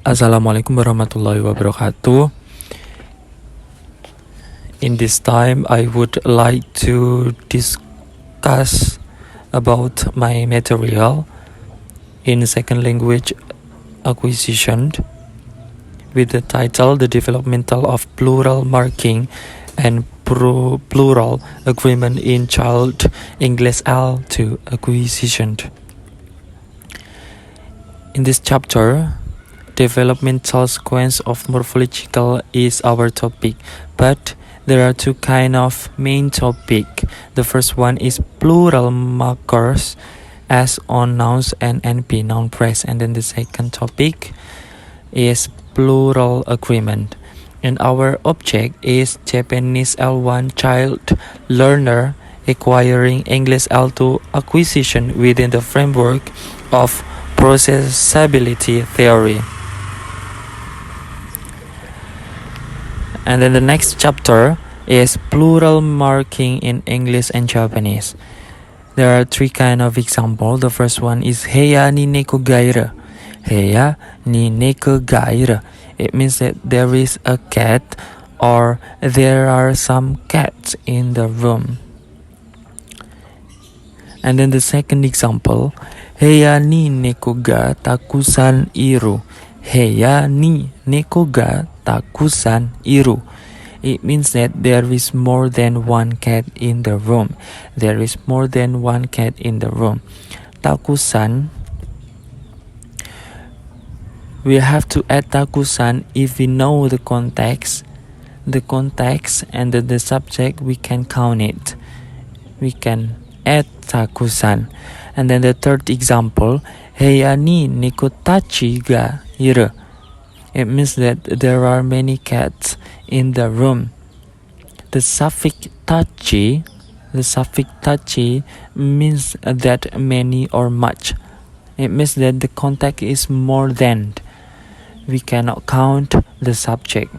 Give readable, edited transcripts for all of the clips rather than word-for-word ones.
Assalamualaikum warahmatullahi wabarakatuh. In this time, I would like to discuss about my material in second language acquisition with the title The Developmental of Plural Marking and Plural Agreement in Child English L2 Acquisition. In this chapter, developmental sequence of morphological is our topic, but there are two kind of main topic. The first one is plural markers as on nouns and NP noun phrase, and then the second topic is plural agreement. And our object is Japanese L1 child learner acquiring English L2 acquisition within the framework of processability theory. And then the next chapter is plural marking in English and Japanese. There are three kind of example. The first one is heya ni neko gaira. Heya ni neko gaira. It means that there is a cat or there are some cats in the room. And then the second example, heya ni neko ga takusan iru. Heya ni neko ga takusan iru. It means that there is more than one cat in the room. There is more than one cat in the room. Takusan, we have to add takusan if we know the context. The context and the subject, we can count it. We can add takusan. And then the third example, heya ni nekotachi ga iru. It means that there are many cats in the room. The suffix tachi means that many or much. It means that the context is more than. We cannot count the subject.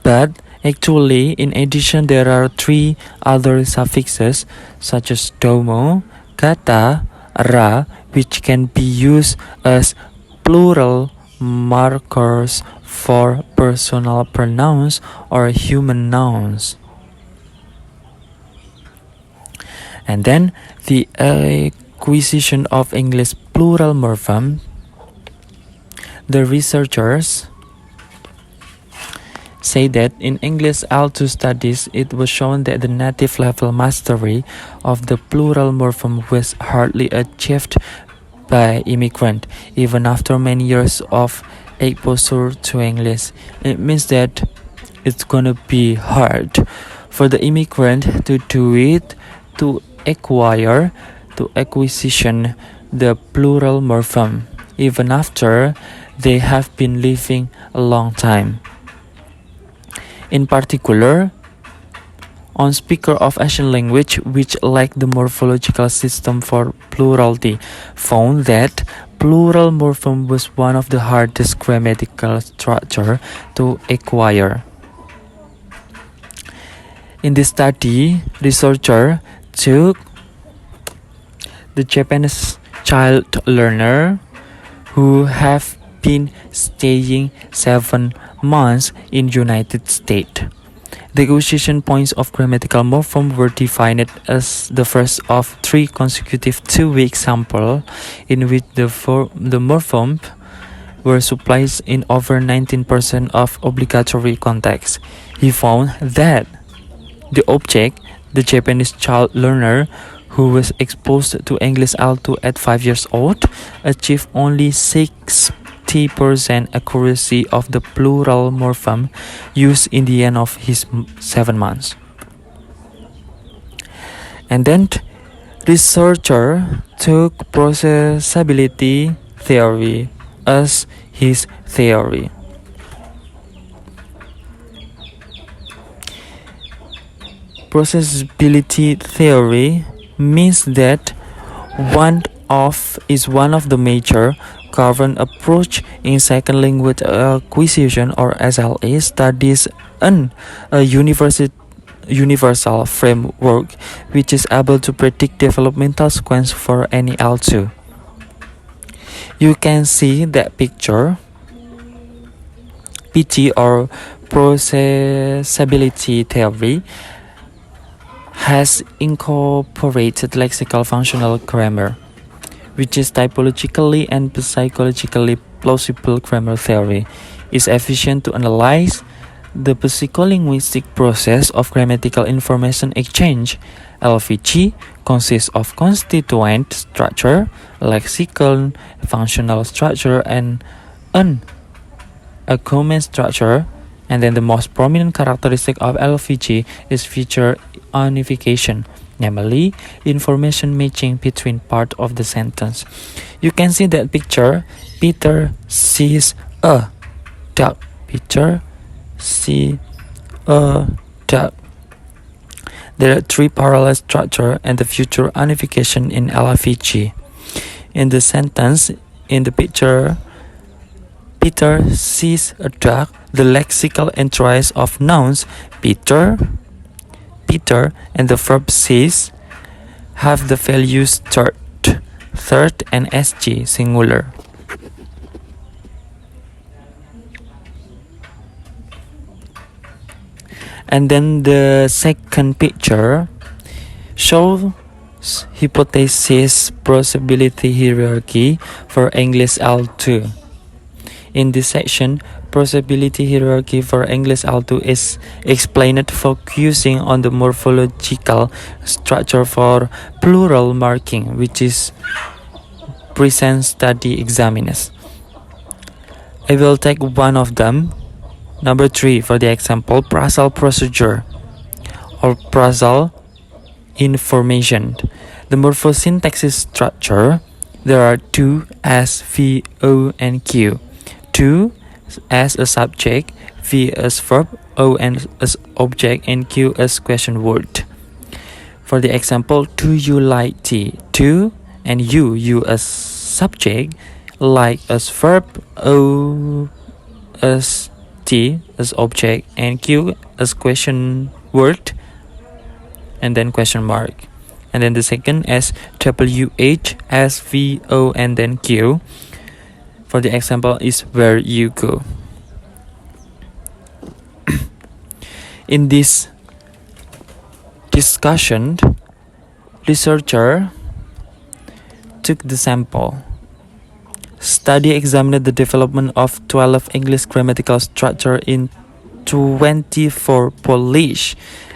But actually, in addition, there are three other suffixes such as domo, kata, ra, which can be used as plural markers for personal pronouns or human nouns. And then the acquisition of English plural morpheme. The researchers say that in English L2 studies, it was shown that the native level mastery of the plural morpheme was hardly achieved by immigrant, even after many years of exposure to English. It means that it's gonna be hard for the immigrant to do it, to acquisition the plural morpheme, even after they have been living a long time. In particular, on speaker of Asian language which lack the morphological system for plurality found that plural morpheme was one of the hardest grammatical structure to acquire. In this study, researcher took the Japanese child learner who have been staying 7 months in United States. The acquisition points of grammatical morpheme were defined as the first of 3 consecutive 2-week samples in which the morphemes were supplied in over 19% of obligatory contexts. He found that the object, the Japanese child learner who was exposed to English L2 at 5 years old, achieved only 60% accuracy of the plural morpheme used in the end of his 7 months. And then researcher took processability theory as his theory. Processability theory means that one of the major current approach in second language acquisition or SLA studies a universal framework which is able to predict developmental sequence for any L2. You can see that picture. PT or processability theory has incorporated lexical functional grammar, which is typologically and psychologically plausible grammar theory, is efficient to analyze the psycholinguistic process of grammatical information exchange. LVG consists of constituent structure, lexical, functional structure, and an argument structure. And then the most prominent characteristic of LVG is feature unification, namely information matching between parts of the sentence. You can see that picture. Peter sees a duck. Peter sees a duck. There are three parallel structure and the future unification in LVG. In the sentence, in the picture, Peter sees a duck. The lexical entries of nouns Peter, and the verb sees have the values third, and SG singular. And then the second picture shows hypothesis probability hierarchy for English L2. In this section, probability hierarchy for English L2 is explained focusing on the morphological structure for plural marking, which is present study examiners. I will take one of them. Number 3 for the example, phrasal procedure or phrasal information. The morphosyntactic structure, there are 2 S, V, O, and Q. 2 as a subject, V as verb, O as object, and Q as question word. For the example, do you like tea? 2 and you as subject, like as verb, O as T as object, and Q as question word, and then question mark. And then the second as WH as V, O, and then Q. For the example is where you go. In this discussion, researcher took the sample. Study examined the development of 12 English grammatical structure in 24 Polish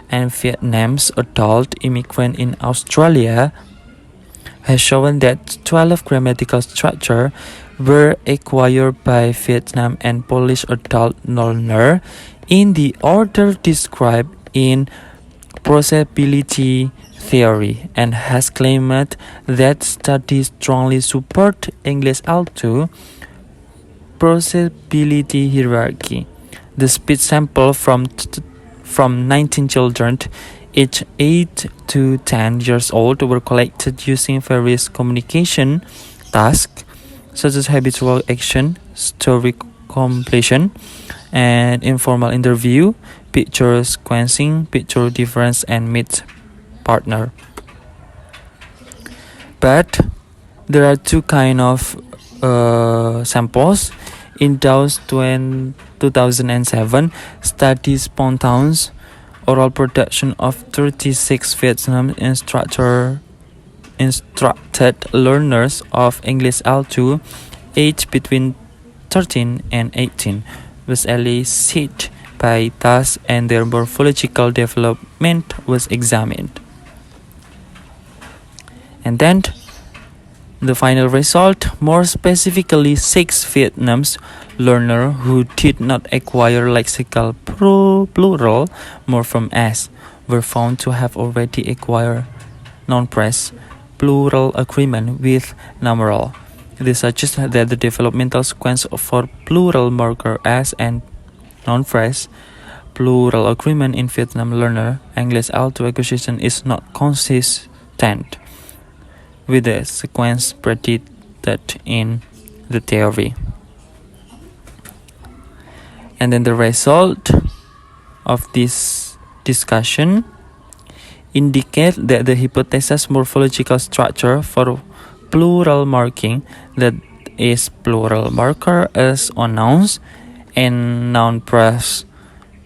and Vietnamese adult immigrants in Australia, has shown that 12 grammatical structure were acquired by Vietnam and Polish adult learner in the order described in probability theory, and has claimed that studies strongly support English L2 probability hierarchy. The speech sample from 19 children aged 8 to 10 years old were collected using various communication tasks such as habitual action, story completion, and informal interview, picture sequencing, picture difference, and meet partner. But there are two kind of samples. In those 2007 study spontaneous oral production of 36 Vietnam instructed learners of English L2 aged between 13 and 18 was elicited by tasks, and their morphological development was examined. And then the final result, more specifically 6 Vietnamese learners who did not acquire lexical plural morpheme S were found to have already acquired non-phrase plural agreement with numeral. This suggests that the developmental sequence for plural marker S and non-phrase plural agreement in Vietnam learner English L2 acquisition is not consistent with the sequence predicted in the theory. And then the result of this discussion indicate that the hypothesis morphological structure for plural marking, that is plural marker as on nouns and non-press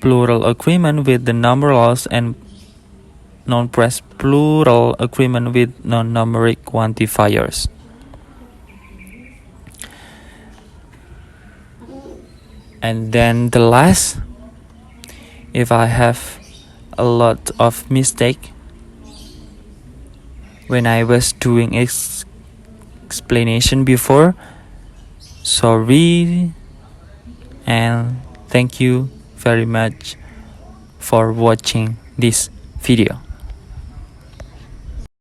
plural agreement with the numerals and non-press plural agreement with non-numeric quantifiers. And then the last, if I have a lot of mistake when I was doing explanation before, sorry, and thank you very much for watching this video.